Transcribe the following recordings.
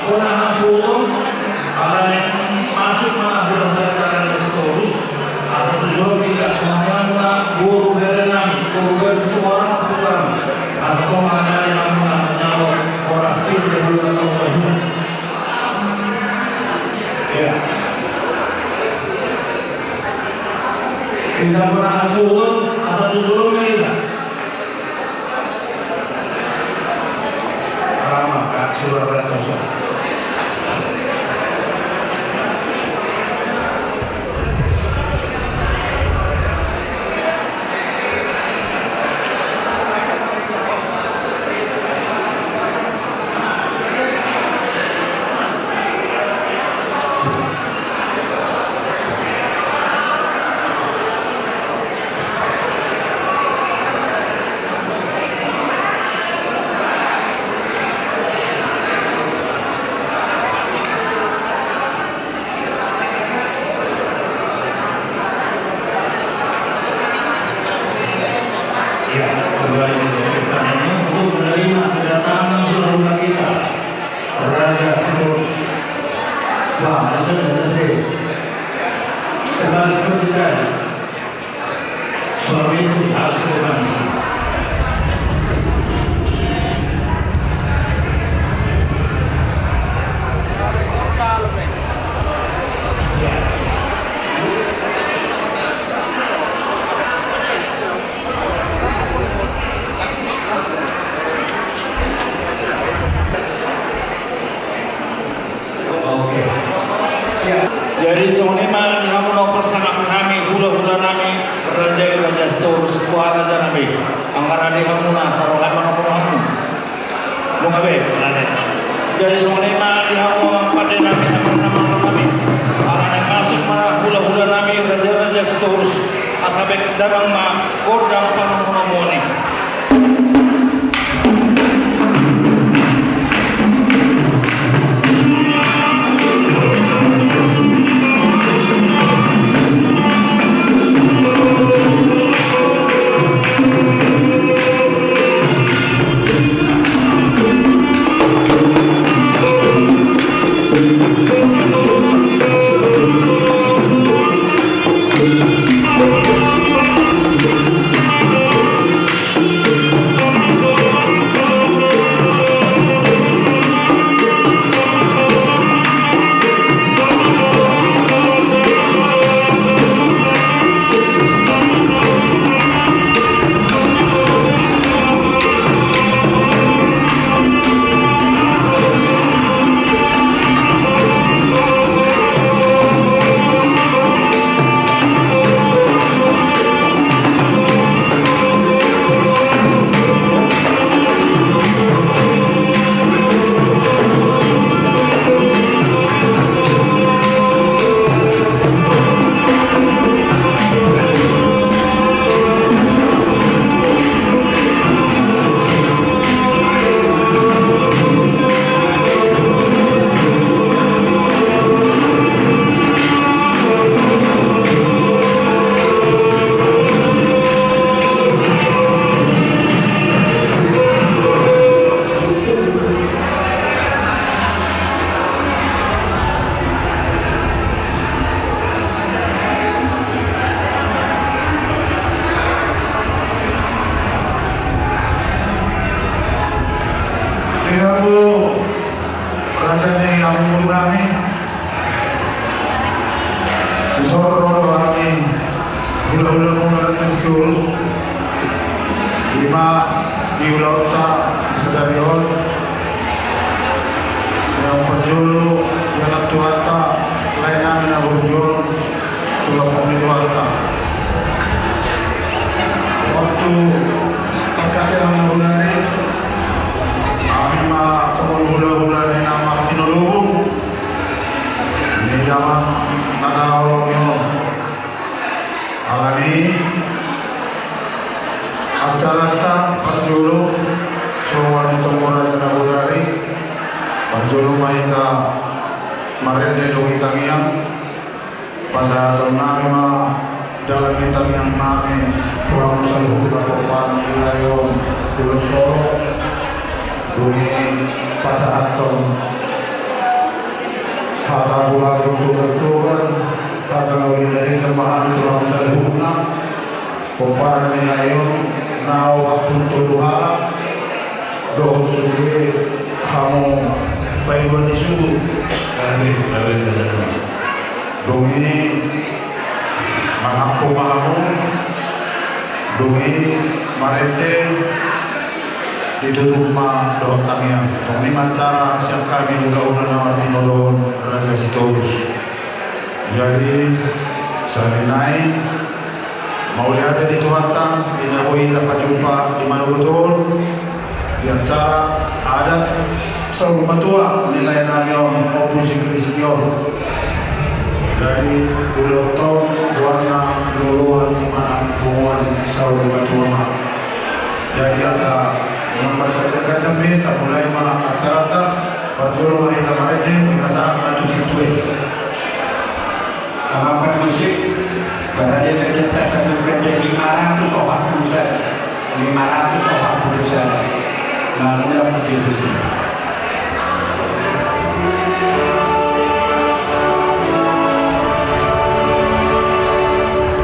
Una sulung ada yang masuk mana bulan belajar terus asal tujuan tidak semuanya guru dari nami guru dari satu orang satu orang atau ada yang menjawab orang sendiri dari bulan tahun ya tidak pernah sulung asal tujuan tidak ramah kak keluar dari kosong. Untuk menerima kedatangan berhubungan kita Raja Sinus Wah, asal-asal Kembali seperti tadi suami itu harus kembali jadi sonema di kamu nomor sangat kami hula-hula nami raja stor sebuah raja nami anggaran di kamu sarohan nomor kamu bungabe jadi sonema di kamu pada nami nama kami anak masuk mana hula-hula nami raja stor asabek darang ma kordang panomoni acara Parjolo Sowan Tomora Janabudari Parjolo Mahita Marende Dongitangiang pada tahun dalam bintang yang nami Pulau Saluhu Bapak Ilayon Silosoro Bumi Pasahaton tuhan-tuhan kakalawi dari kemahan Tuhan salihuna kumparan nilayon na waktu tuduhala doh sugi kamu payuan isu kami kesana dong ini mengampu mahamu dong ini marente ditutup ma doh tamiang kami macara siap kami udah nawar tinodon rasa sitorus jadi sarinai mau lihat di Tuhan tang inakui dapat jumpa di mana betul di antara adat selalu matua nilai namion opusi Kristion dari Pulau warna luluan manampungan selalu matua jadi asa memperkacau-kacau kita mulai acara tak berjual kita mereka merasa maju situasi Amat musik berada di atas satu kerja 540 sen 540 sen lalu dapat Yesus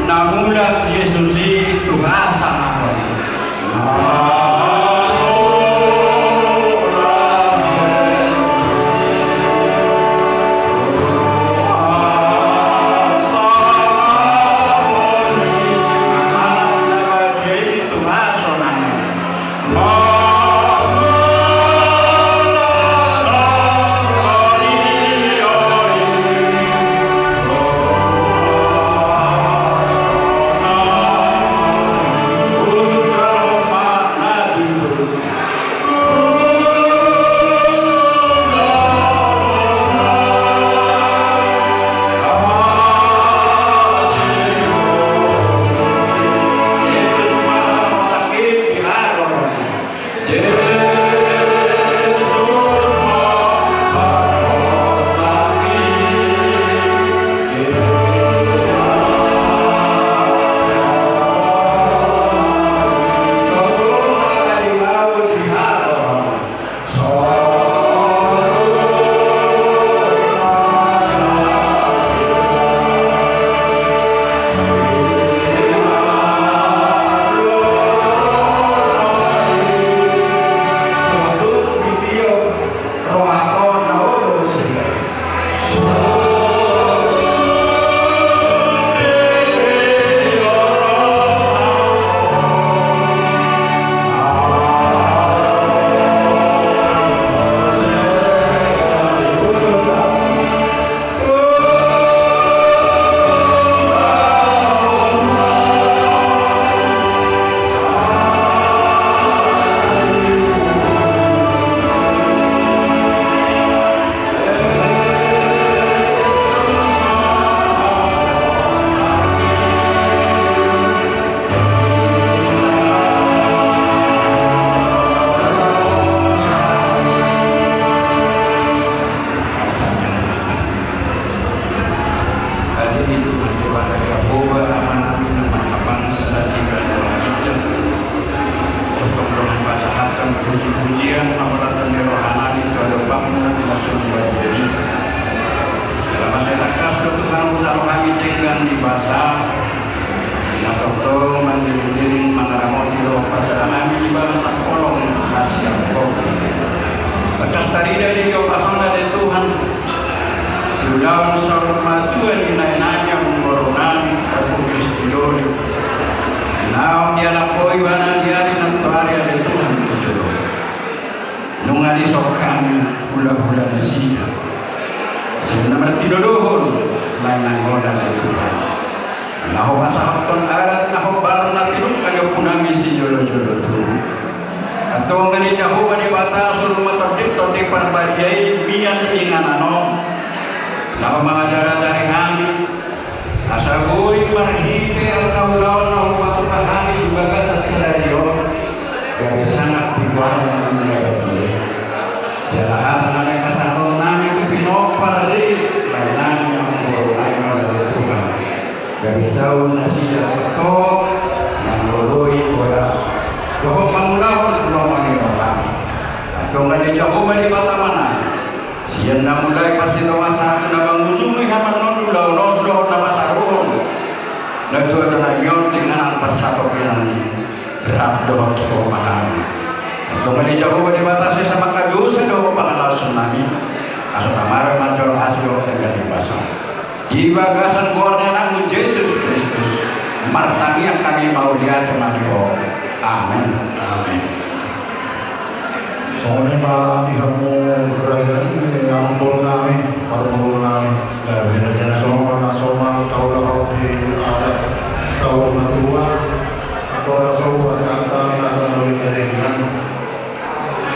namulah Yesus itu rasa apa nih puji-pujian amaratan rohani itu ada bangunan masuk berdiri dalam masyarakat ketuhanan utama kami dengan di bahasa yang tentu mengiring mengaramoti doa pasal kami di bangsa kolong Asia kolong bekas tadi dari kepasangan dari Tuhan di dalam sorma Tuhan nanya memborongani aku Kristi doli now dia lapoi bana dia di nantuari ada Tuhan tujuh nunga di sokan hula-hula nasinya sehingga bertidodohon lain nanggoda dari Tuhan naho masahaton arat naho barna tiduk kayo punami si jolo-jolo tuh atau ngani jauh ngani batas rumah terdik perbadiai mian inganano naho mga jara-jari kami asaburi marhite atau lawan naho matutahani bagas seserayo dari sangat dibuang mengenai jalahan nanay masahaton namin pinopar di lain yang berlain dari Tuhan dari jauh nasi jatuh yang lului bola doh mangulahon belum orang atau nggak jauh dari mata mana sian mulai pasti tahu satu nabang ujung persatu pinani rabdot ho mahami. Tungan jauh dibatasi sama kadu sedo pangalau tsunami. Asa tamara mancol hasil dengan dibasa. Di bagasan gornya namun Yesus Kristus. Martani yang kami mau lihat Mario. Amin. Amin. Soalnya Pak dihamu raja ini yang bolnami, parbolnami. Soalnya soal tahu lah di ada sahur kedua atau sahur pasangkan atau dari kedengan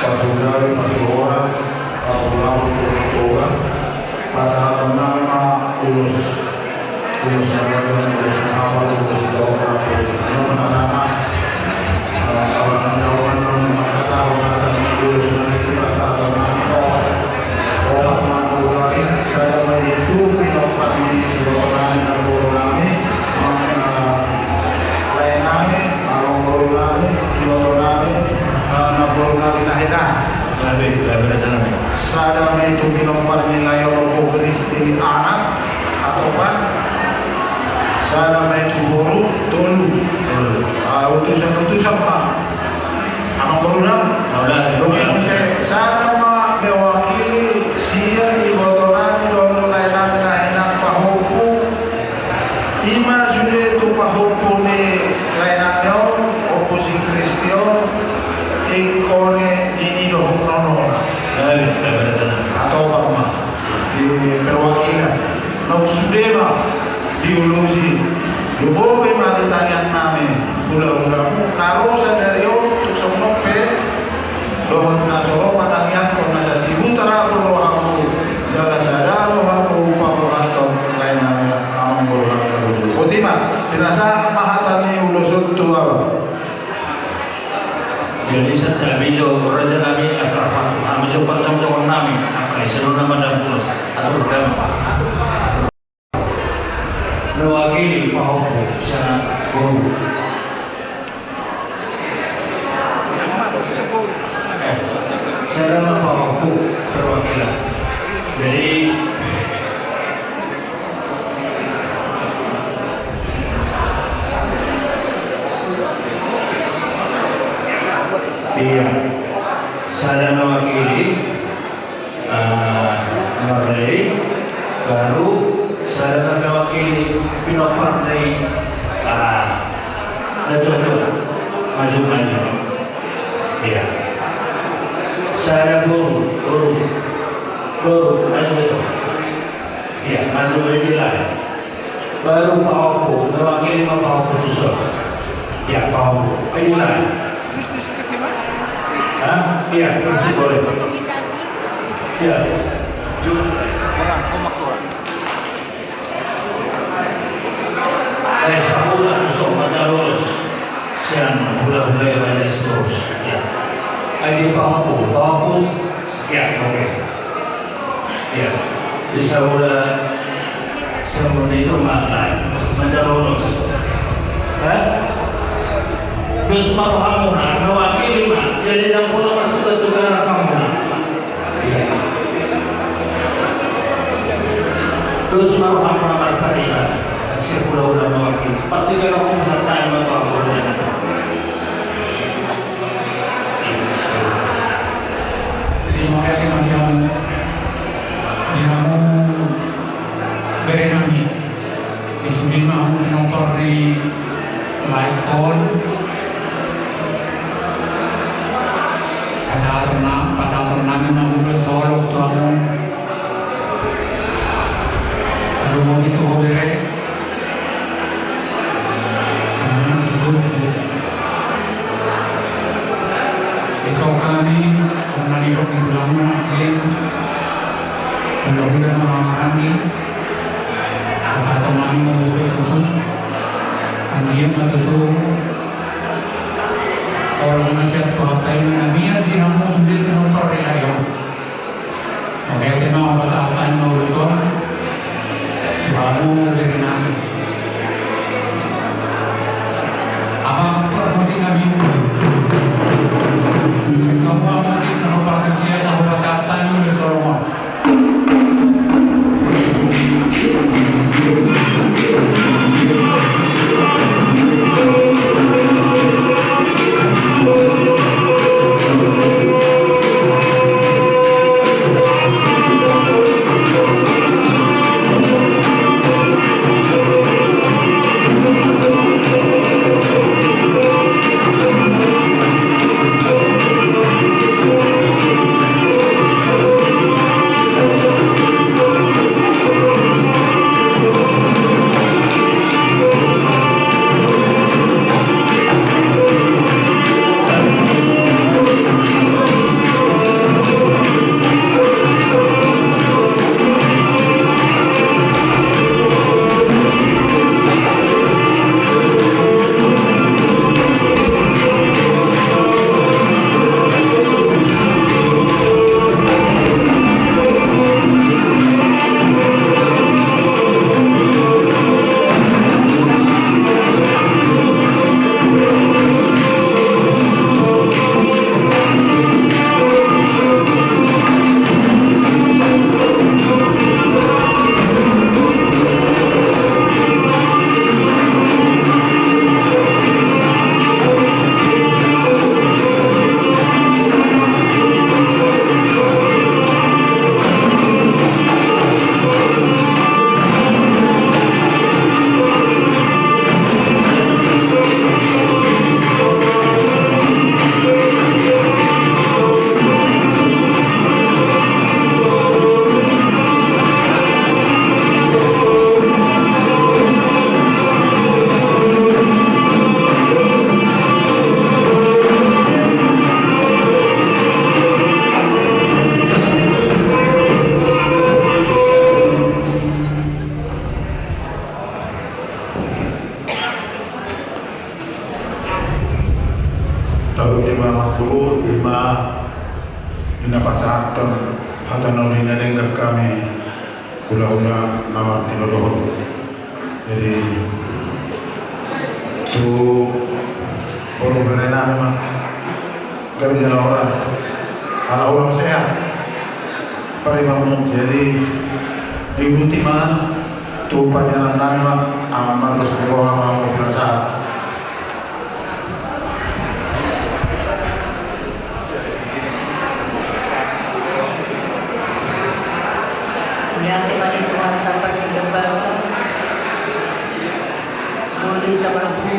pasundari pasuras atau lalu turun pasal nama ulus raja ulus apa ulus doa nama kawan-kawan mengatakan ulus Indonesia pasal nama orang mengulai saya itu pinopat di orang kami lain kami orang kami kami nahida sadama itu pinopat nilai orang Kristi anak atau pan sadama itu boru tolu utusan pak anak boru sadama mewakili siya di botolani don lain nahida pahupu ima sudah itu pahupu ni lain oposisi Kristion ikone ini doh nonona atau apa di perwakilan nok sudema biologi lubobe matitanya name hula-hula narosa dari untuk sonope dohon nasoro panangyan kon nasa tibutara pulo aku jala sadaro aku papakanto lain amang bolang dulu potima dirasa mahatani ulosot tu apa. Jadi setiap bijo raja nami asal kami coba sama nami akai seluruh nama dan pulos atau bergama mewakili pahopo sana boru sana pahopo perwakilan jadi iya, saya mewakili Marley, baru saya mewakili Pino Partai Betul maju. Iya, saya guru maju itu. Iya, maju lagi. Baru Pak Opo mewakili Pak Opo Tusuk. Ya Pak Opo, inilah. Iya, masih boleh. Iya. Orang, komak orang. Hula tusuk mata lulus. Siang hula-hula yang aja terus. Ya. ID Pak ya, oke. Ya. Bisa hula semuanya itu makna mata lulus. Dus maruhamuna mewakili mah jadi yang pula masuk ke negara kamu ya dus maruhamuna markarina asyik pula mewakili pasti kalau kamu sertain maka aku Terima kasih yang diramu berenami disudi mau menonton di live call pasal ternamin namun bersolok tuamu kalau mau itu boleh senang hidup esok kami senang hidup di lama mudah-mudahan memahami pasal ternamin membuka tutup diam atau orang nasihat Tuhan Nabiya di namun sendiri motor ya. Oke, kita mau pasalkan mau usul, baru dari nabi. Apa promosi kami? Kamu musik merupakan manusia satu pasalkan mau usul mau. tanong ninanenggak kami hula-hula nama tinodohon. Jadi tu baru berenang memang gak bisa oras ala ulang sehat parimamu. Jadi di ultima tu panjalan nama aman bersebuah mau pirasa. Yang temani Tuhan tanpa berbahasa, boleh tanpa buku,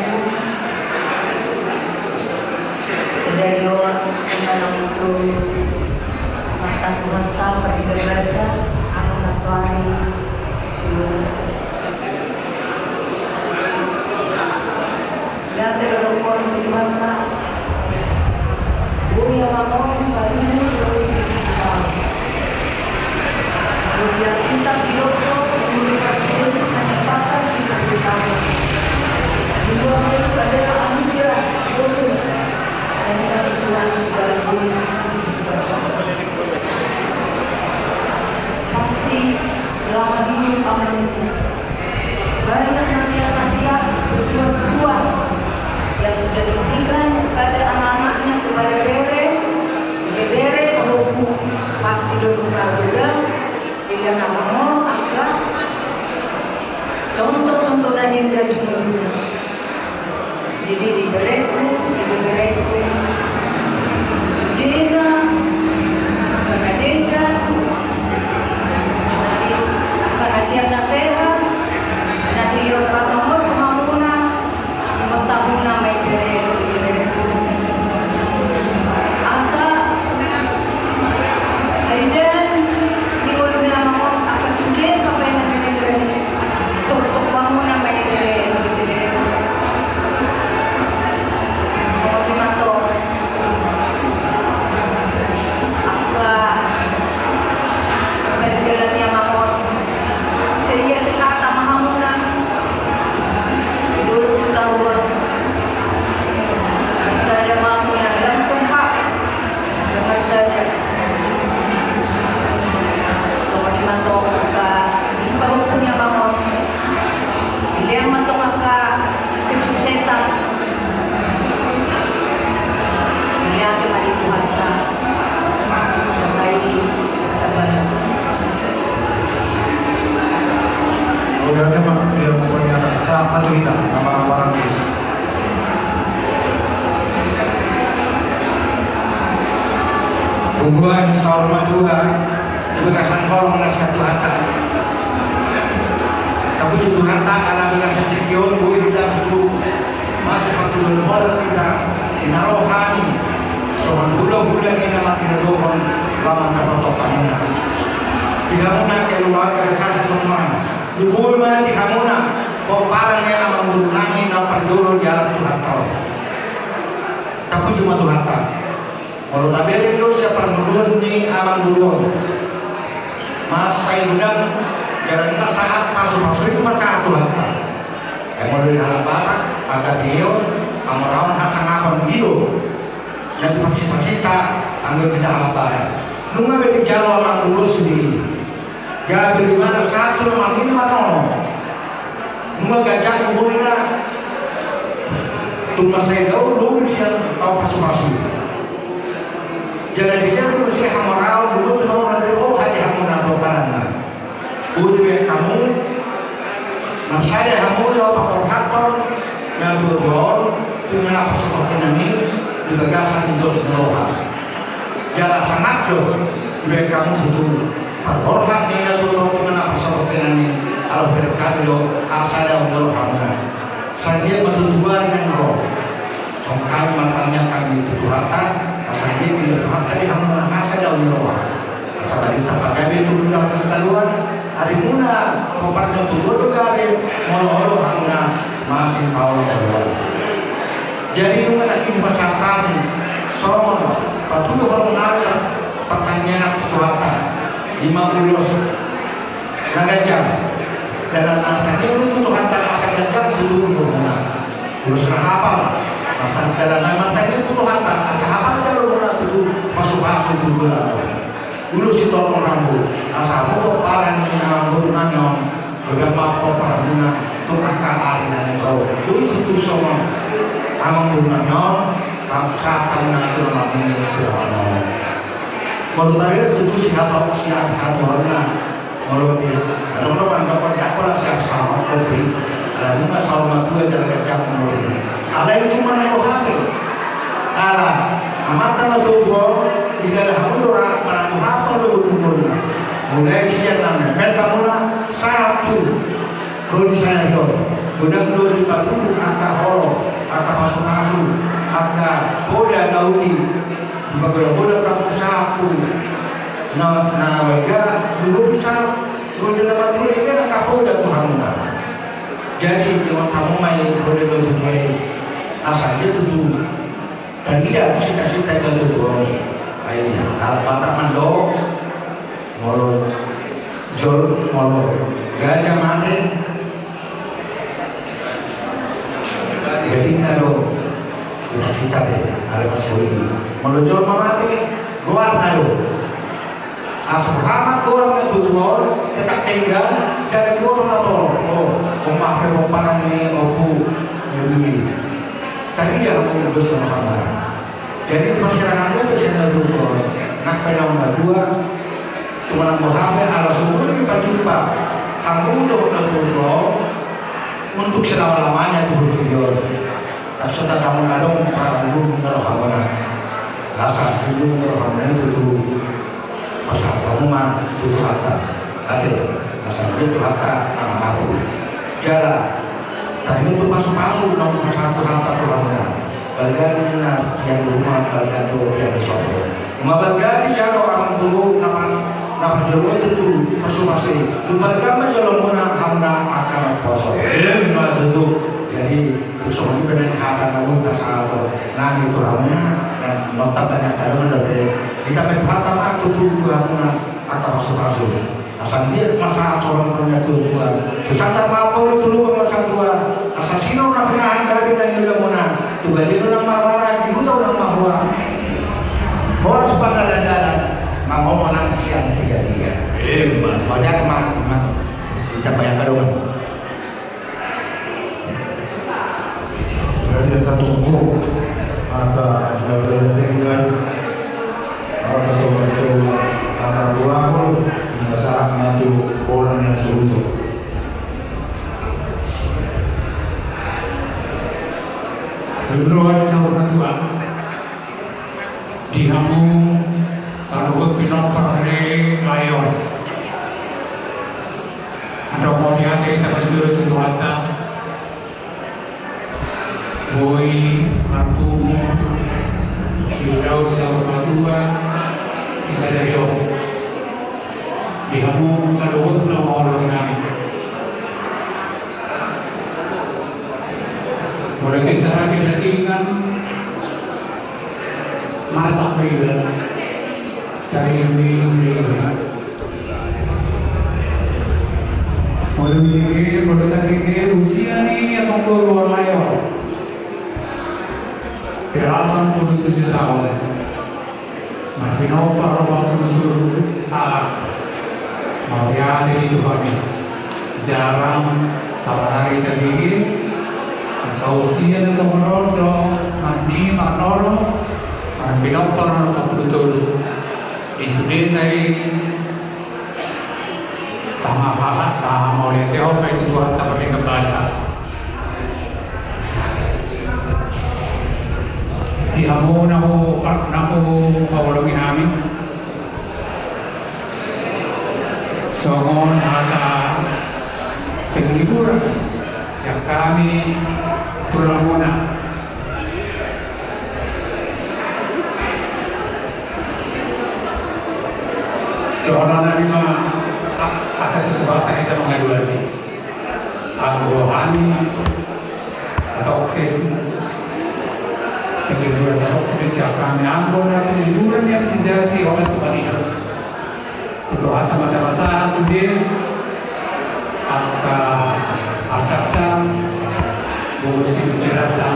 sedarion dengan muncul mata Tuhan tanpa berbahasa, anu natuari seluruh. Yang terlalu Tuhan tak, boleh ngomong baru ujian kita bioko komunikasi hanya batas kita beritahu. Dua itu adalah anugerah bonus dan kasih Tuhan sudah bonus pasti selama hidup aman itu banyak nasihat-nasihat berdua yang sudah diberikan kepada anak-anaknya, kepada bere maupun pasti berbeda. Bila nama akan contoh-contoh yang dari dunia. Jadi diberiku sudena karena dengan nanti akan nasihat nanti yang pertama tuhamuna imatahuna may beriku asa haridan dia punya sama tu kita nama-nama lagi. Tungguan saurma dua bekasan kolong nasihat Tuhata. Tapi Tuhata ala bekasan tikion bu kita itu masih patulun mor kita inarohani soal bulan ini nama tidak dohon lama nakotokannya. Dihamuna keluarga satu teman. Dibulma dihamuna kau parangnya amamulungi na penduru jalan Tuhata. Tapi cuma Tuhata. Kalau tabiri itu siapa menurun ni aman dulu. Mas saya bilang jangan masalah masuk itu masalah Tuhata. Yang mau dari hal barat agak dia amarawan hasang apa begitu. Yang dipaksa-paksa ambil kita hal barat. Nunggu beri jalan aman dulu sendiri. Ya bagaimana satu nama lima nono. Nunggu gajah kuburnya. Tunggu saya dulu siang kau pasu-pasu. Jadi dia dulu si hamarau dulu hamarau dari hadi hamuna toparana. Udah kamu, nah saya hamuna pakor hakor, nabur dengan apa seperti ini di bagasan dos neroha. Jala sangat do, udah kamu tuh pakor hak ni nabur dengan apa seperti ini. Kalau berkat do asal do hamuna. Saya bertujuan dengan roh. Songkali matanya kami itu Tuhata. Asal dia bila Tuhan tadi hamuna asa daun roha. Asal tadi tak pakai itu dalam keseluruhan. Hari muna kompatnya tutur gawe molo-molo hamuna masih Paulo Allah. Jadi nungan lagi masyarakat sono patuh orang nala pertanyaan Tuhata 50 nagajam dalam artinya itu Tuhata asal gajah tutur muna. Terus hafal dalam nama tadi itu Tuhata asal hafal jalur muna tutur masuk-masuk tutur. Ulu si tolong rambu, asal mo parang ni rambu nanyon, bagaimana ko parang na to akal na nito. Ulu itu semua, amang bulu nanyon, satan na itu nama ini itu ano. Menurut itu siapa siapa katorna, menurut dia, kalau orang dapat dapat siapa sama kopi, kalau nggak sama gue jangan kacau menurut. Alai cuma nak hari, ala amatan atau gue tidak hamil orang apa dulu mulai siang namanya mereka mula satu kalau di sana itu gudang dua di batu angka holo angka masuk angka boda gaudi di bagian boda kamu satu nah warga dulu bisa boda batu ini kan angka boda tuh hamil jadi kalau kamu main boda batu ini asal dia tuh dan tidak cita-cita itu tuh ayahnya al-fatah mando molo jol molo gajah mati jadi nado cita deh al-masuri molo jol mati luar nado asal keluar itu tuh tetap tinggal jadi keluar nado oh pemakai pemparan ini opu jadi tadi dia aku bersama jadi masyarakat itu bisa duduk nak penang dua cuma nak berhamil ala semua ini berjumpa kamu udah duduk untuk selama-lamanya itu bertujuan dan setelah kamu ngadong para dulu menerhamana rasa dulu menerhamana itu tuh pasal kamu mah tutup harta hati asal itu harta sama aku jalan tadi itu masuk-masuk nomor satu harta Tuhan bagian yang rumah bagian dua yang disobek bagian yang orang dulu nama jalur itu tuh masing-masing bagian jalur mana hamna akan kosong itu jadi semua ini benar harta namun tak salah nah itu hamna dan nota banyak kalau dari kita berharta mah tuh hamna akan masuk-masuk asal dia masalah seorang punya tujuan kesantar mampu dulu masa tua asal sino nak pernah dari dan juga mana tu bagi orang marah di hutan orang mahua orang sepakat landaran mau menang siang 33 hebat banyak teman kita banyak kadang jadi satu buku ada tinggal ada betul kata dua pun masalah itu orang yang seutuh. Dulu ada seorang tua di kamu selalu pinopar dari layon. Ada mau dihadir kita berjuru itu tuata, boy, mampu, dulu seorang tua bisa dari di kamu selalu nama orang kami. Mulai cara kita tinggal masak beda cari ini mulai tadi usia nih atau keluar layor berapa 27 tahun masih nopar waktu itu mau ya dari Tuhan jarang salah hari terbikin atau usia na sumrodo mandi manoro ang pinopar ng betul isunin dari tamaha tama oleh Tuhan itu Tuhan tak boleh kebasa di amo namu kawalong namin songon ada penghibur siap kami tulang muna doa nabi mah asal itu bata kita mengadu lagi aku rohani atau penghibur atau siap kami ampun atau penghibur yang sejati oleh Tuhan itu doa teman-teman saya sendiri asapkan bos itu dirata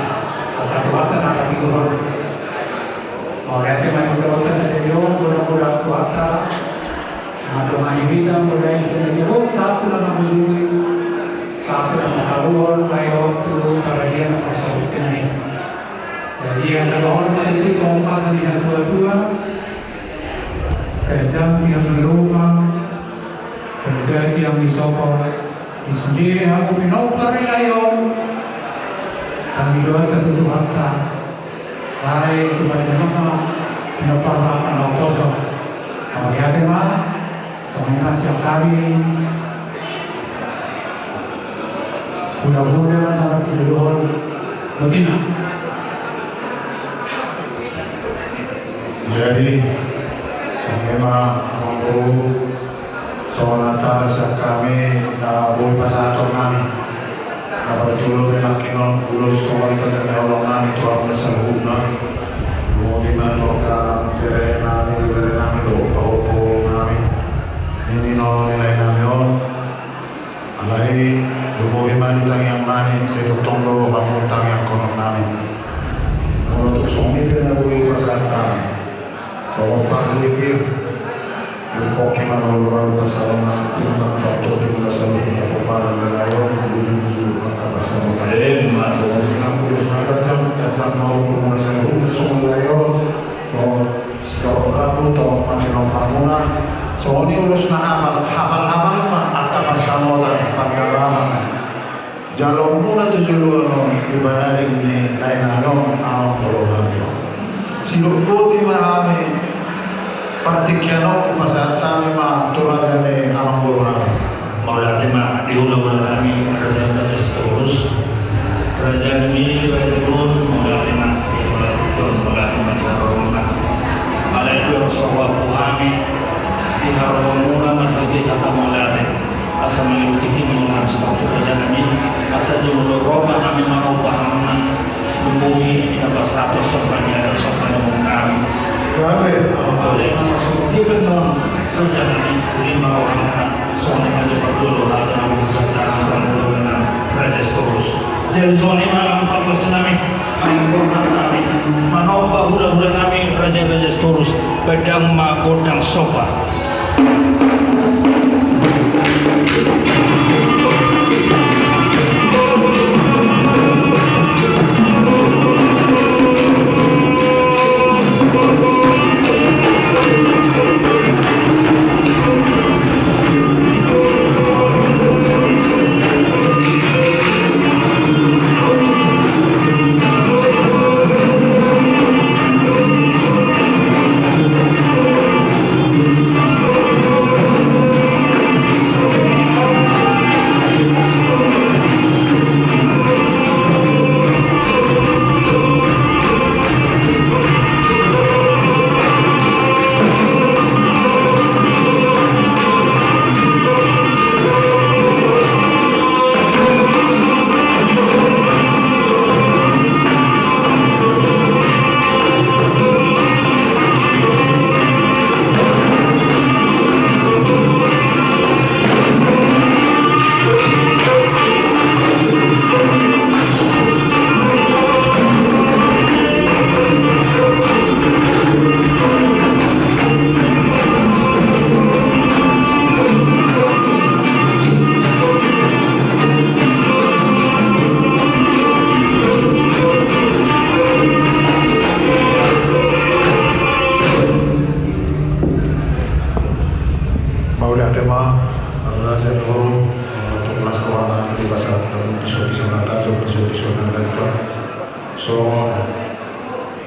asap watan akan digorong Orate manurota sa Leon, budak-budak kuata, mga tumanibita, mulai sa Leon, satu lang ang ujungin, satu lang makaluan, kayo, tulo, para dia nakasabit ka na rin. Jadi yang sa Leon, itu kompa kami na tua-tua, kerjaan tiang di rumah, kerja tiang di sofa, di sini aku pinokari Leon, kami doa tertutup hati. Saya itu baca nama pinoparlakan oposo. Kalau dia tema, semuanya siap kami. Mudah-mudahan dalam kehidupan rutina. Jadi, memang aku soal acara siap kami boleh pasator kami. Dapat dulu memang kinon ulus soal terjadi orang nami itu apa seluruhnya. Mungkin mereka beri nami do opo nami. Ini no nilai nami on. Alai mungkin utang yang nami saya tutong do kamu utang yang konon nami. Untuk suami dia boleh pasatan. Soal paglikir. Pokoknya lalu pasangan tentang contoh di pasangan yang kemarin melayon buju-buju pasangan. Aku datang mau pasangan semua layon. Sekarang rabu atau macam pamuna. Soalnya urus hafal mah atau pasangan pangaraman. Jalur muna tujuh luar ibadah ini lain alon alam berolahnya. Siluku di mana partikiano kupasata ma turazane alam borona Maulati ma diulang-ulang kami Raja Raja Storus Raja ini Raja Turun Maulati ma Maulati ma diharumna Malai itu Rasulullah Puhami diharumuna Mahdi kata Maulati asa meliputi mengenal sepatu Raja Nabi asa jumlah Roma kami mau pahamna Lumui dapat satu sopannya kami Kami oleh masuk di benar perjalanan lima orang soalnya aja berjulu ada namun sekarang dengan Raja Storus jadi soalnya malam apa senami mengurang kami manoba hula-hula kami Raja Storus pedang makodang sopa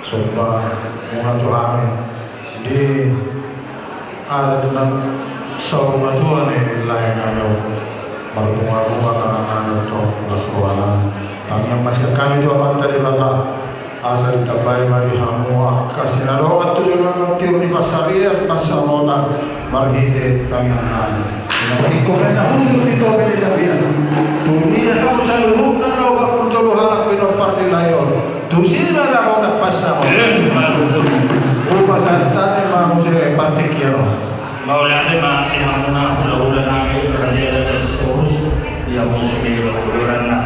Sumpah mengaturami di ada tentang sauma Tuhan ini lain ada berpunga-bunga karena atau masalah. Tapi yang masih kami itu apa tadi kata asal ditabai mari hamu kasih nado waktu juga nanti di pasaria pasamotan marhite tangan. Nanti komena hulu di tobe di tabian. Dunia kamu selalu nado waktu tolu halak binopar di layon. Tusira na mo tapasa mo. Upasatan ni mga musik partikyano. Maulati ma ihamuna hula-hula namin Raja Storus dia musik hula-hula na.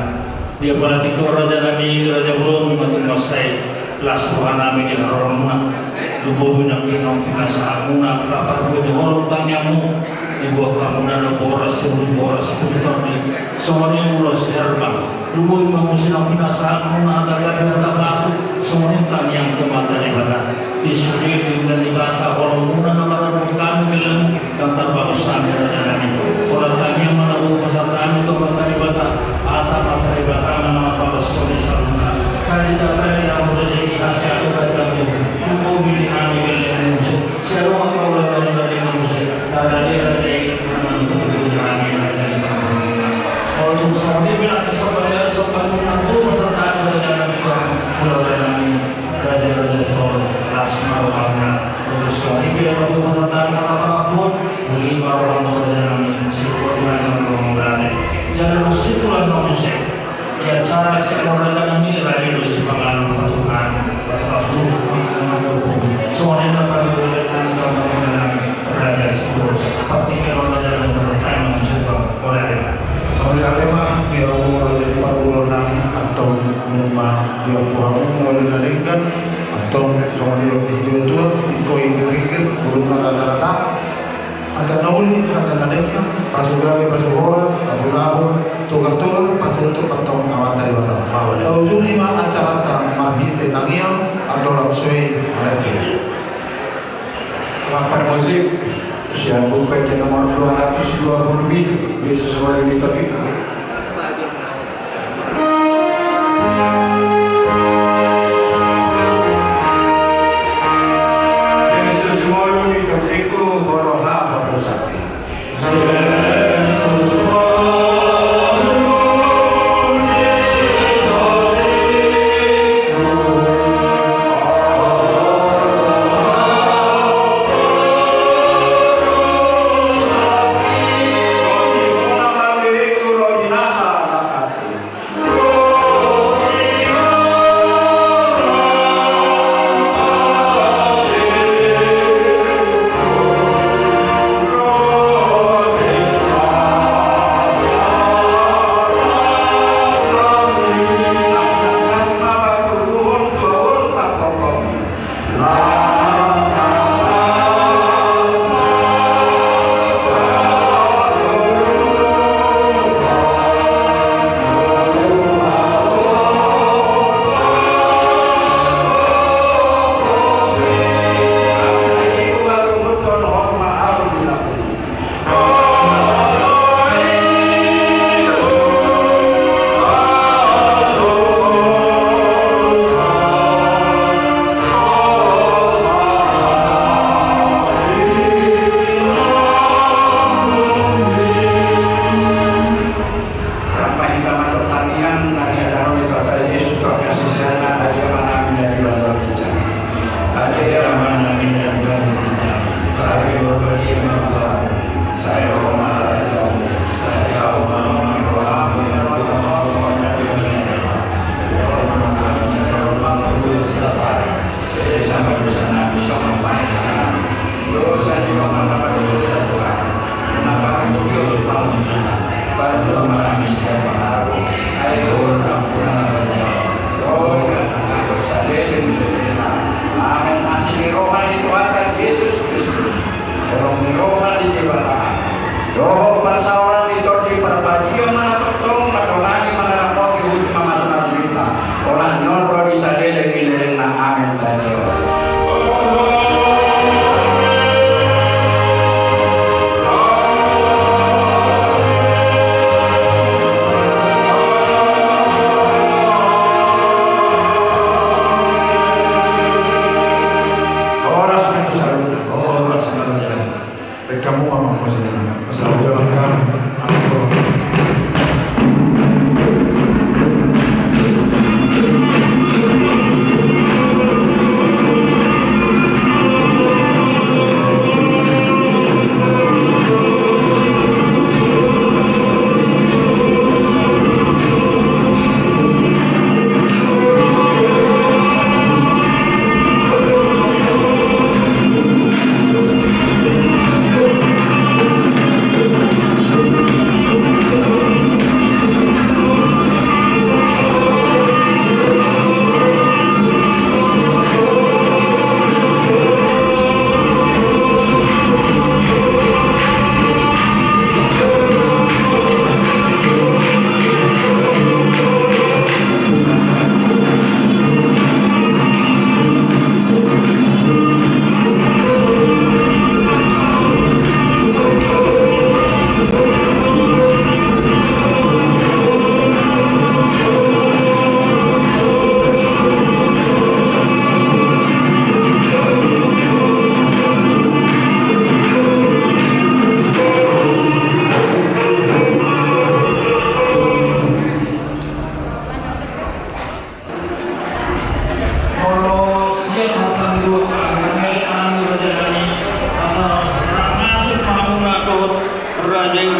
Dia pala tiko Raja Nabi Raja Ulun mating masay lasuhan namin di haramuna. Lubuhin ang kinong pinasaan mo na kapag hulog kanyamu ibuah kamu na boras putar ni semuanya mulai serba lubuhin mo silang pinasaan mo na agad-agad na kaso semuanya kanyang kematan ibadah disuri dengan ibasa walau muna na marunong kami bilang yang terbagusan di raja ini walau kanyang manabu pasal kami kematan ibadah asa mata ibadah nama para soni saluna saya tidak yang berjadi hasil raja itu lubuhin kami bilang musuh seruang kau dari manusia dari raja ini untuk raja ini untuk soni bilang kesebayaan sebanyak aku pesertaan raja itu mulai dari raja itu asma warna terus soni bilang aku pesertaan apapun beli barang raja seperti mana kamu berada jangan usikulah manusia ya cara sekolah raja ini radio sebagai pasukan pasal suruh soalnya dapat dibolehkan kamu dengan raja terus seperti kalau raja yang bertanya mencoba oleh oleh tema dia raja di Parulan atau rumah dia puang oleh nalingkan atau soal dia di tua tiko ingkir belum rata-rata atau nauli atau nalingkan pasugrawe pasuhoras abu labur tukar-tukar pasal itu atau amat dari batas tahu juni mah acara mahite tangiam atau langsui mereka Lapar musik usia bukan di nomor 220 visual ini tapi Yesus mulu itu diku horoha berusaki kamu apa maksudnya? Masalah jalan kami,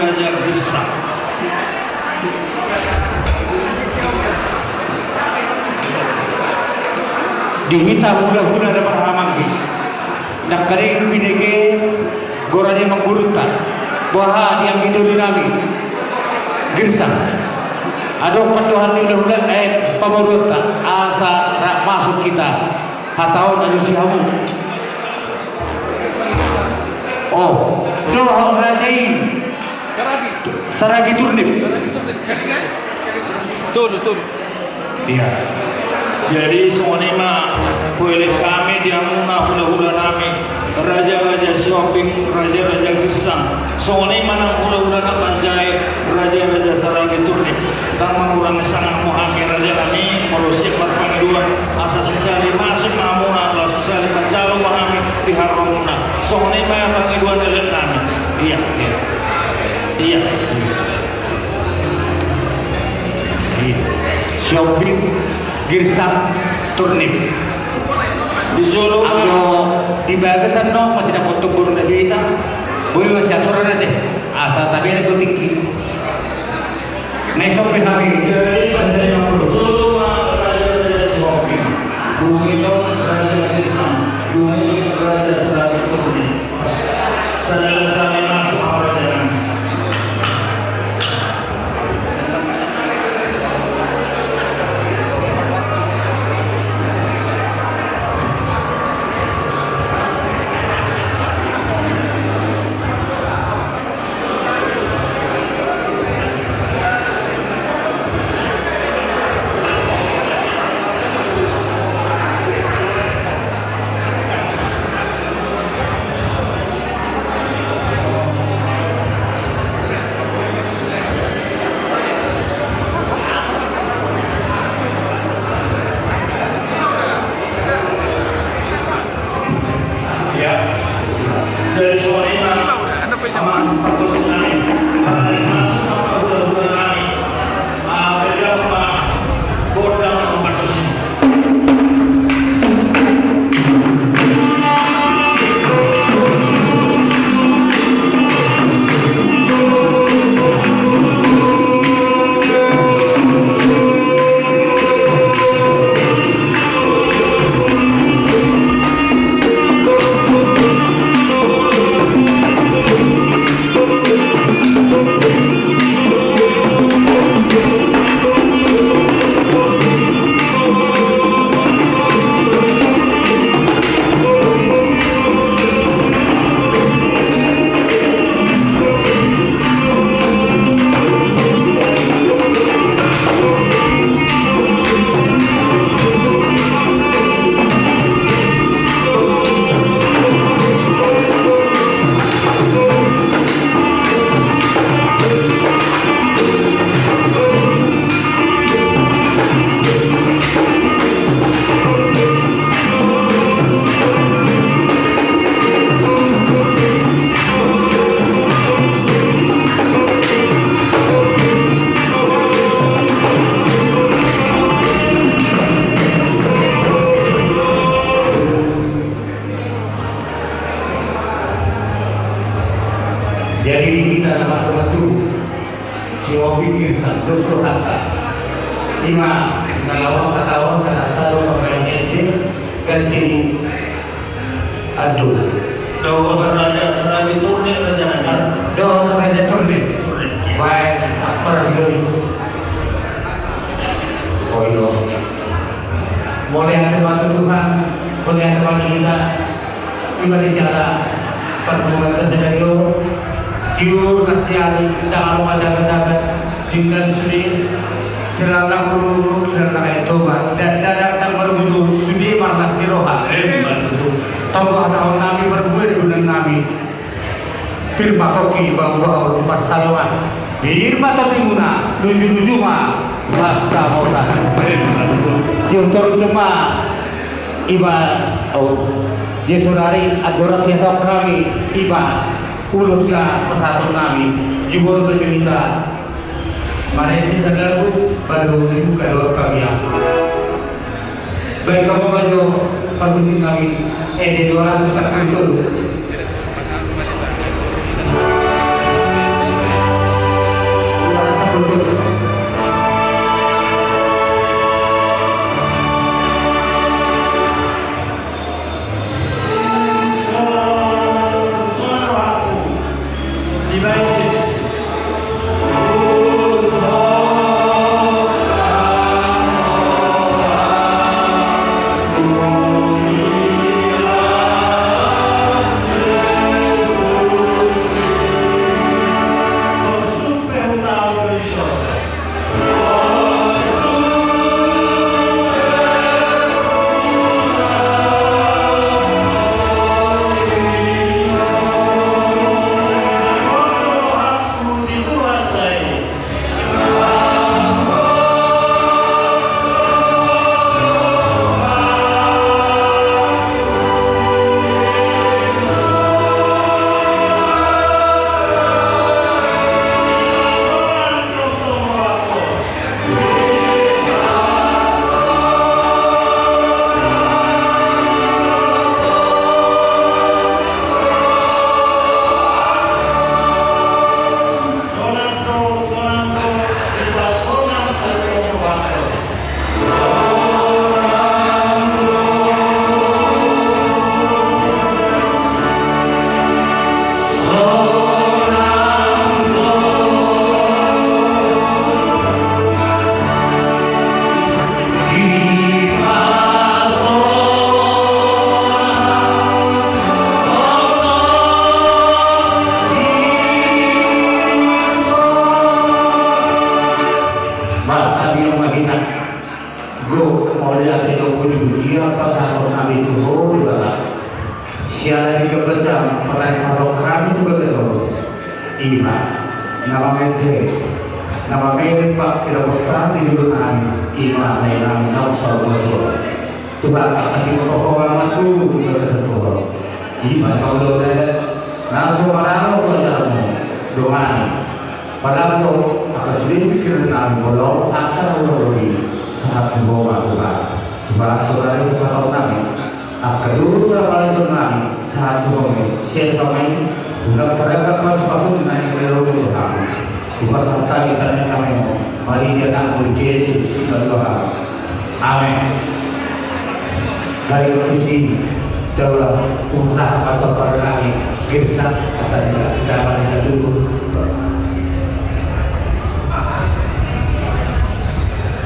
Raja Girsa. Dihita hula-hula dapat hamanggi. Nak kering bineke goranya menggurutan. Bahwa yang hidup nami Girsa. Adok panduhan ni hula pamarutan asa masuk kita. Hatau anu sihamu. Oh, doa rajai. Saragi turnip. Tuh. Iya. Jadi semuanya boleh kami diamuna hula-hula nami raja-raja shopping, raja-raja gersang. Semuanya mana hula-hula nak panjai raja-raja saragi turnip. Dan mengurangi sangat muhami raja kami merusik berpangiduan asas sisali masuk mamuna Allah sisali panjalo muhami diharumuna. Semuanya mana pangiduan dari kami. Iya. Shopping Girsang Turnip di Solo di bagasan no masih ada foto burung dari kita boleh masih aturan deh asal tapi ada tinggi naik shopping kami dari pada yang Solo raja shopping bumi raja Girsang bumi raja Saragi Turnip sadar masuk orang jalan. Jadi kita dapat membantu si hobi Girsang dosa kata lima kalau ketahuan kata tahu pemainnya ganti aduh doa raja Saragi Turnip doa raja Turnip baik apa sih oh iya boleh ada bantu Tuhan boleh ada bantu kita ibadah siapa pertemuan terjadi Jur nasihat dalam wajah-wajah tinggal sendiri selalu urut selalu tobat dan datang berbudu sudi marlas diroha betul tunggu tahun nabi berbuat di bulan nabi firma toki bau-bau persalawat firma toki muna nuju-nuju ma baksa mota betul jur turun cuma iba jesurari adorasi atau kami iba uluslah persatuan kami jubur kejuita mari ini segala baru dibuka doa kami ya baik kamu baju permisi kami di 200 sekali dulu Ima, namamente, namamente Pak kita postrani di lunani, ima nainami nau salvato. Tuhan kasih pokok tu kita sentuh. Ima kau dole, naso manano tu jamu, domani. Padahal tu akan sulit pikir nami bolong akan ulori saat dibawa Tuhan. Tuhan saudara itu sahabat nami. Akan dulu sahabat nami saat Tuhan sesamai udah terangkat masuk-masuk dengan yang Tuhan. Tuhan serta kita kami. Mari dia nak Yesus kita doa. Amin. Dari kondisi daulah usaha atau para nabi kisah asalnya kita akan tutup.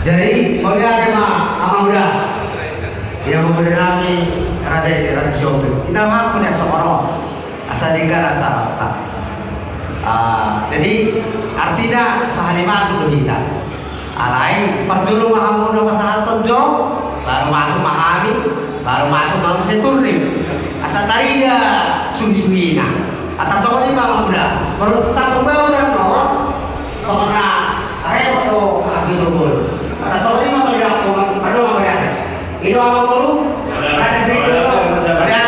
Jadi mulia agama muda yang memuda kami Raja Syokri kita mah punya seorang asal negara carata. Jadi artinya sahalima sudah kita alai perjulu mahamuda masalah tonjo baru masuk mahami baru masuk manusia turun asal tarida suhi-suhina atas soal ini muda menurut satu bauran no soalnya repot tuh masih turun atas soal ini aku perlu apa itu apa dulu Raja Sri dulu ada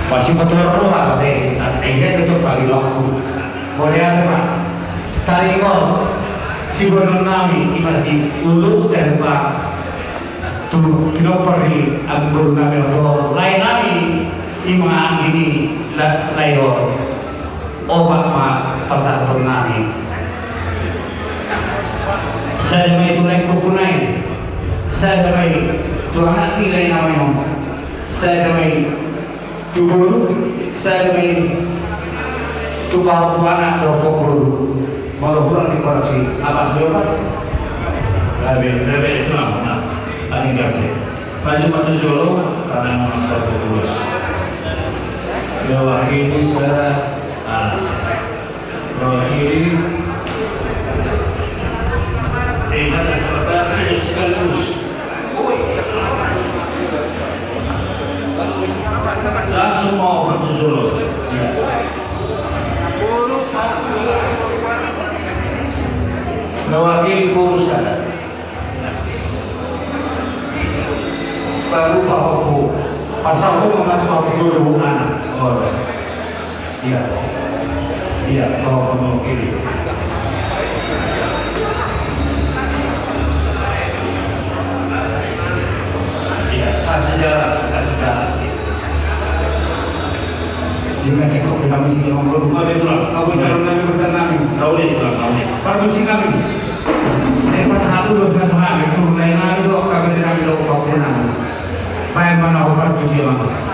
Pasti betul roh deh, ini itu paling laku. Boleh apa? Taringon si bonon nami masih lulus dan pak tu kilo pergi anggur nami atau lain nami imang ini layo obat ma pasar nami. Saya mai tunai kupunai, saya mai tuangan nilai namanya, saya mai Tubur, saya ingin tubah anak dokter malu kurang dikoreksi. Apa sebabnya? Lebih itu lah, paling gampang. Maju jolo karena menonton terus. Mewakili saya, mewakili ingat seperti sekaligus. Langsung mau bertujuh ya. Mewakili guru saya baru bahaku Pasal itu mengatur guru anak. oh iya bahaku mewakili iya kasih jalan Jika si kopi kami sini ngomong aku jalan kami bertanami. Nauli. Permisi kami. Pas satu dua kami itu lain kami dua kami dari dua kapten kami. Baik mana aku permisi bang.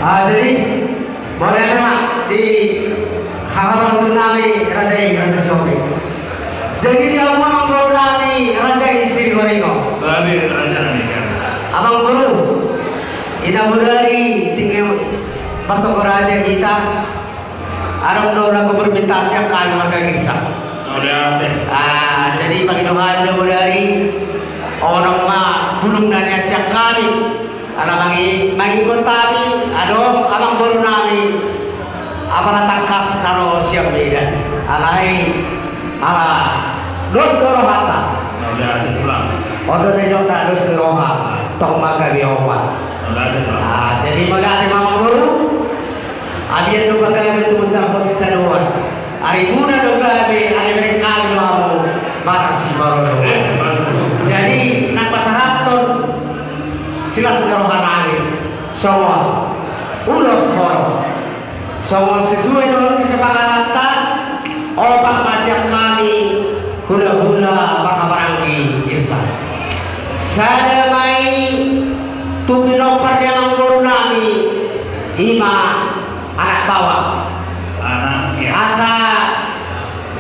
Jadi boleh Mak di halaman nami Raja Sopi. Jadi dia Abang Guru nami Raja Sri Waringo. Kami Raja nami kan. Abang Guru, ina budari tinggal bertemu Raja kita. Ada lagu permintaan siap kami warga Kirsa. Jadi bagi doa ina budari orang mah bulung dari siap kami. Ala mangi kami, adong Abang Guru nami apa natangkas naro siap beda. Alai ala dos dorohata. Order nidok tak dos doroha. Tong maga biopat. Jadi magati Mama Guru. Abian do kami itu bentar hosita doan. Ari muna do kami, ari mereka doamu marasi barodo. Jadi nak pasahaton sila sejarohan kami semua ulos horo semua sesuai dengan kesepakatan obat masyarakat kami hula-hula makabarangki Kirsa sada mai tupinopar yang Guru nami ima anak bawah asa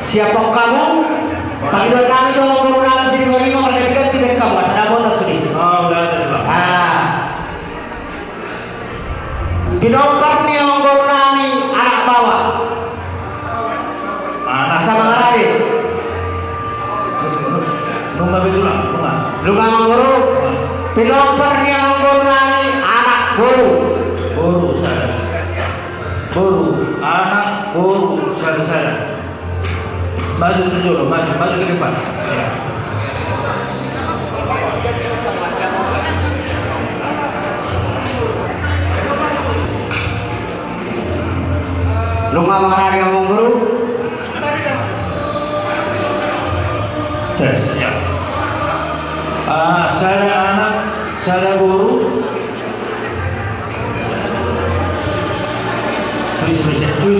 siapa kamu pagi kami doang Guru nami sini Waringo pada diganti dari kamu asa ada botas sini Pinompar ni ang Guru nami anak bawah. Anak sama ngarade. Nunga betulang, Lunga ang Guru. Pinompar ni ang Guru nami anak Guru. Guru saya. Guru, anak Guru saya. Maju tujuh, maju ke depan. Ya. Lunga mengarari ang Guru. Tes ya. Saya anak, saya Guru. Tulis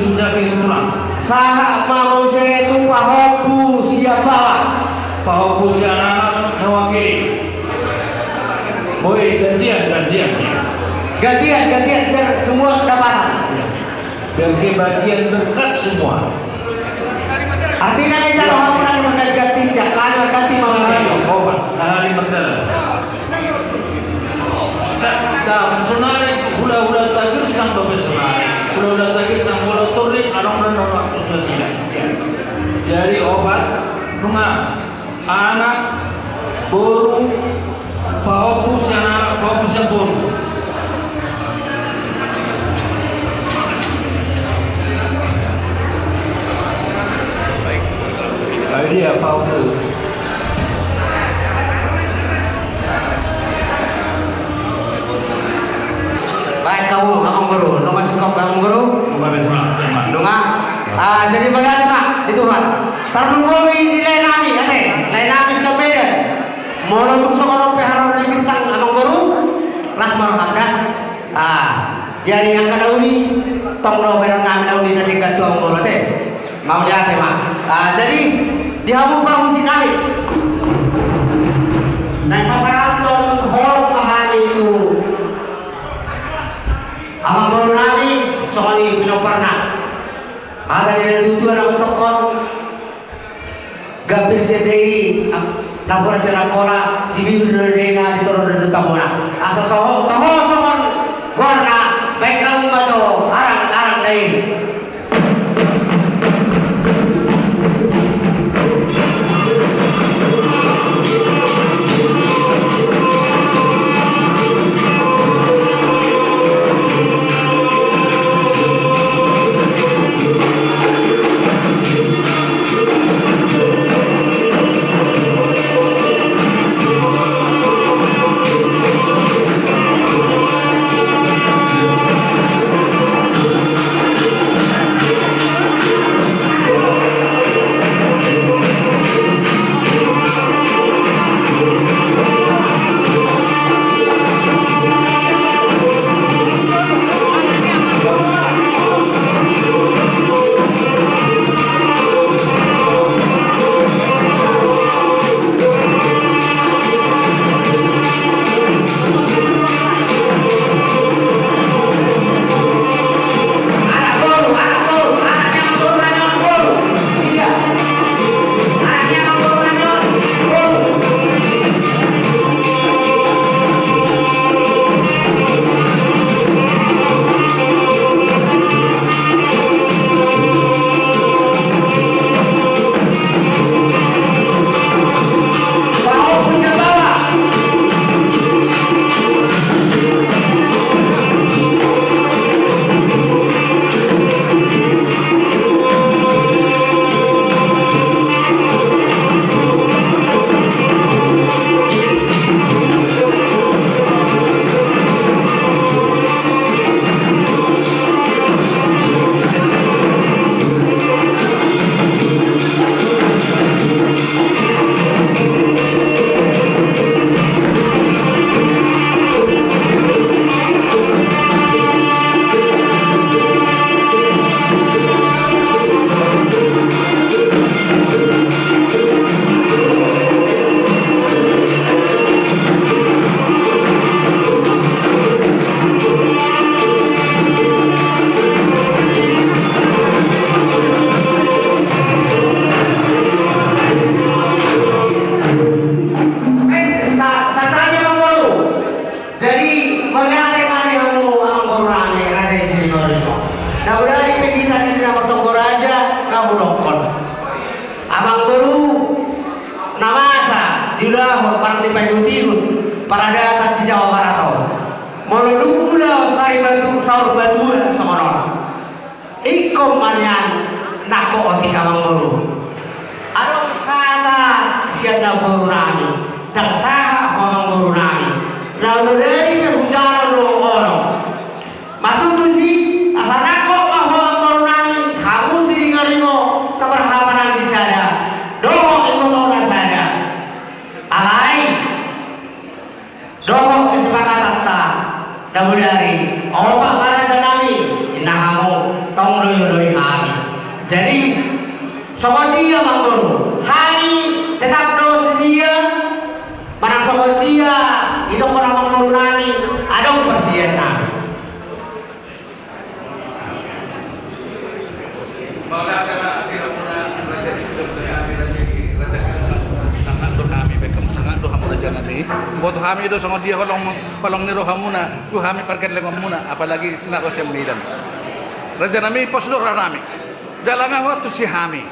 ke tulang. Saha mau saya tu pahopu siapa? Pahopu si anak mewakili. Boy gantian ya. Gantian biar semua kedapatan. Biar ke bagian dekat semua. Artinya ni kalau kamu nak mengganti siapa? Kami ganti manusia. Obat sehari mendalam. Dah sonare hula tagir sang dobe sonare. Hula tagir sang hula turri arong nonok itu sila. Jadi obat bunga anak Guru pahopu si anak pahopu si Guru. Idea powerful. Baik kamu, Abang Guru, lu masih kok Abang Guru? Dunga. Jadi bagaimana Pak? Itu Pak. Terlumui di lain nami, lain nami siapa beda? Mau nonton sekolah peharon di Kirsang Abang Guru? Lasmar Hamdan. Jadi yang kada uni, tong do berang nami uni tadi gantu Abang Guru teh. Mau lihat Pak. Jadi di Abu Musi nami. Dan pasangan horok mahami itu. Abang Guru nami soalnya belum pernah. Ada di tujuan aku tokon. Gapir sedei, lapor saya kola di bibir dengan di turun di kamona. Asa sohong, sohong, gorna, baik kamu bato, arang dari. paradatan di Jawa Barat tau. Mulu udah sari batu sahur batu semono. Ikom manyan nako oti kamang baru. Adong kata siapa baru nami dan sah kamang baru nami. Lalu dari berhujana lo orang. Masuk tuh sih asal nako kamang baru nami. Hamu sih ngaringo nomor hafalan di sana. Doh ibu tahu sana. Alai. Doh kesepakatan tak. Dari opak para janami inahamu tong doy kami. Jadi sama dia mangguru kami tetap dos dia mana sama dia itu orang mangguru nami ada persediaan kami. Buat kami itu sama dia kalau niro hamuna, tu kami parkir lagi hamuna, apalagi nak Rusia Medan. Raja nami poslur rami, jalangan waktu si kami.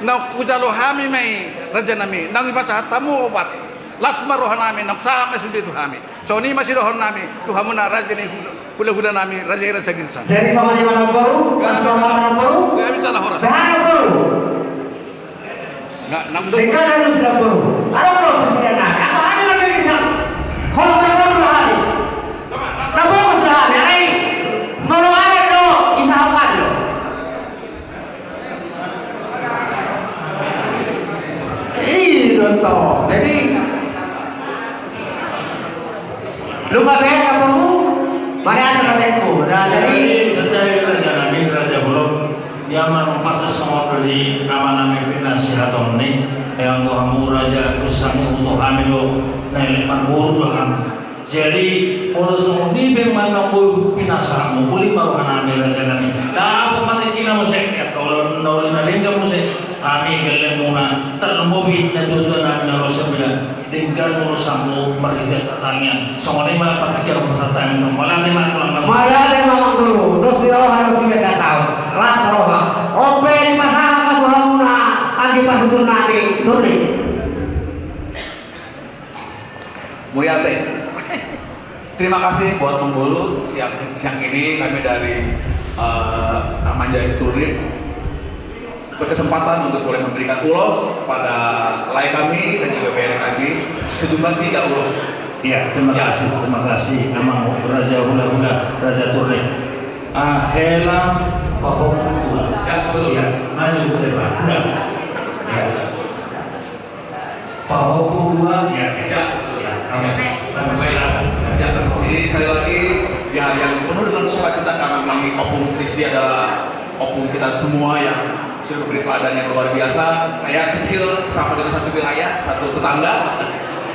Nak kujalo kami mai raja nami, nang ibasa tamu obat. Lasma rohan nami, nak sama sudah tu kami. So ni masih rohan nami, tu hamuna raja ni hula nami raja girsan. Jadi sama di mana baru, lasma mana baru? Kami bicara horas. Mana baru? Nggak namdo. Dengan ada sudah baru. Ada belum persediaan kami? Apa ada lagi bisa? Kalau baru hari, nak baru sudah hari. Mau ada do, isahakan do. Iya toh. Jadi lu nggak bayar nggak perlu. Mana ada katanya? Nah, jadi setiap raja nabi raja belum yang mempas semua dari amanah nasihat ini yang kamu raja bersama untuk kami lo nenek mangguru jadi kalau semua di bagaimana aku pinasamu boleh baru kami raja nabi dah apa mati kita musik ya kalau nolin ada yang musik kami gelemuna terlebih itu nami narosa bila dengan urusanmu mereka katanya soalnya malah pertikar persatuan malah memang dulu dosi Allah harus kita tahu ras roha open mahama tuhamuna agi pasutun nabi turni Mulyate. Terima kasih buat pengguru siang ini kami dari Taman Turin berkesempatan untuk boleh memberikan ulos pada lay kami dan juga PR kami sejumlah 3 ulos. Ya, terima kasih. Emang Raja Hula Raja Turin. Hela Pahokua. Ya, betul. Ya, maju boleh Pak. Ya. Pahokua ya. Silakan. Ya, jadi sekali lagi di hari yang penuh dengan sukacita karena kami Opung Kristi adalah opung kita semua yang sudah memberi teladan yang luar biasa. Saya kecil sama dengan satu wilayah, satu tetangga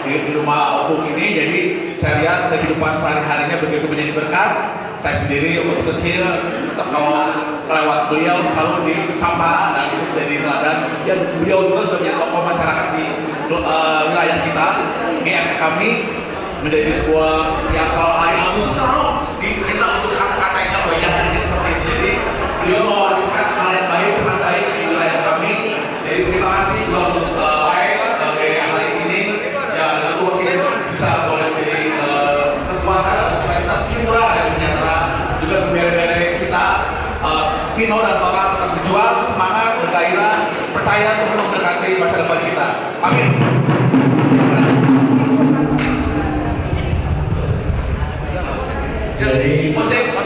di rumah opung ini, jadi saya lihat kehidupan sehari-harinya begitu menjadi berkat. Saya sendiri waktu kecil tetap kalau lewat beliau selalu disapa dan itu menjadi teladan. Dan beliau juga sudah menjadi tokoh masyarakat di wilayah kita, di RT kami, menjadi sebuah yang kalau hari Agustus selalu diminta untuk kata-kata yang banyak seperti itu. Jadi beliau mewariskan hal yang baik, sangat baik di wilayah kami. Jadi terima kasih juga untuk saya dari hari ini dan untuk bisa boleh menjadi kekuatan supaya kita murah dan menyerah juga kebere-bere kita. Pino dan Tora tetap berjuang, semangat, bergairah, percaya Tuhan memberkati masa depan kita. Amin. Jadi Musik